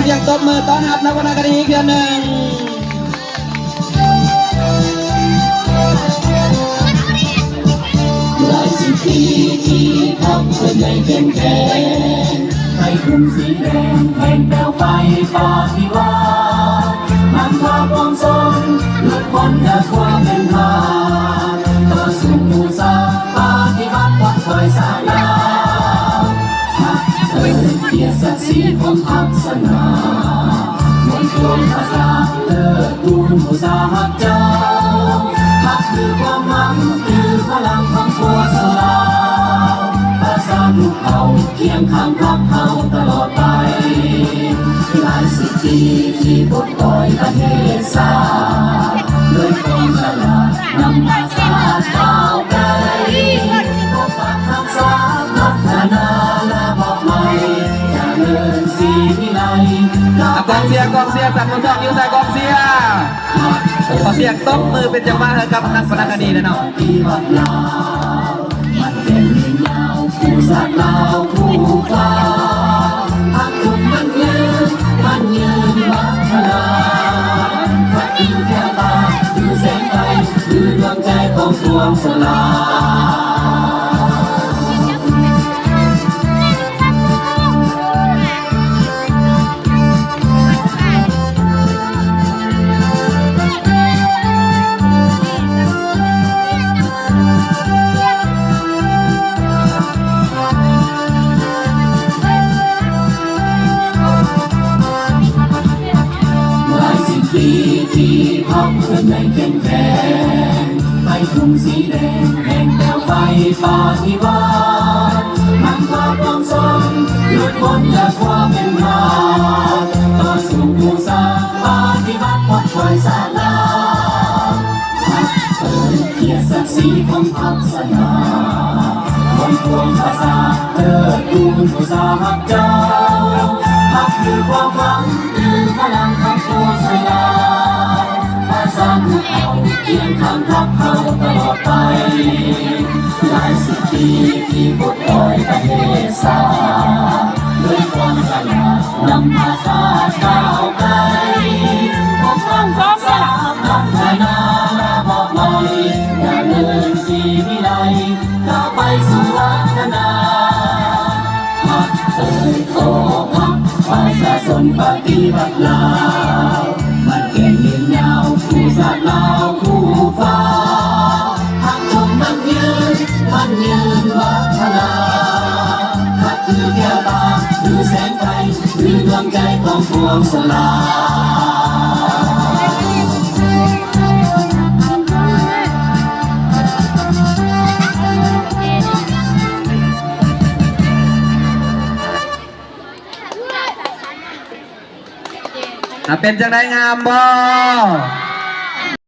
สียงตบมือต้อนรับนักวรรณคดีอีกเดือนหนึ่งหลายสิบปีที่ทำเพื่อให้เข้มแข็งให้กลุ่มสีแดงแห่งแปลวไฟปฏิวัตินำพาความสนหลุดพ้นจากความเป็นทาสต่อสู่มูซาปฏิวัติวัดคอยสร้างดาวเกียรติศักดิ์ศรีของทักษณามนตรภาษาเลิศทูลมูซาฮักเจ้าฮักคือความหวังคือพลังของปวงชนภาษาลูกเขาเคียงข้างพักเขาตลอดไปหลายสิบปีที่ปลดปล่อยประเทศชาติด้วยความฉลาดนำภาษาก้าวไกลปกปักรักษาพัฒนาและบอกใหม่จะเดินสีวิไลกองเสียสัตว์มนทองยิ้วใส่กองเสียขอเสียงตบมือเป็นจังหวะให้กับนักวรรณคดีนะเนาะมันเป็นเรื่องยาวคู่สัตว์ลาวคู่ฟ้าพักทุกมันยืนวัฒนาพักคือแก้วตาคือแสงไฟคือดวงใจของปวงชนปีที่พักเพื่อนในเข้มแข็งไปกลุ่มสีแดงแห่งแปลวไฟปฏิวัติมันพาความสนหลุดพ้นจากความเป็นทาสต่อสู่มูซาปฏิวัติวัดคอยสร้างดาวเกียรติศักดิ์ศรีของทักษณามนตรภาษาเลิศทูลมูซาฮักเจ้าฮักคือความหวังคือพลังของปวงชนภาษาลูกเขาเคียงข้างพักเขาตลอดไปหลายสิบปีที่ปลดปล่อยประเทศชาติด้วยความฉลาดนำภาษาก้าวไกลปกป้องภาษาพัฒนาและบอกใหม่อย่าเดินสีวิไลก้าวไปสู่วัฒนาพักเติบโตพักประชาชนปฏิบัติลาวมันเก่งยืนยาวคู่สัตว์ลาวคู่ฟ้าพักชมมันยืนวัฒนาพักคือแก้วตาคือแสงไฟคือดวงใจของปวงชนเป็นจังได้งามบ่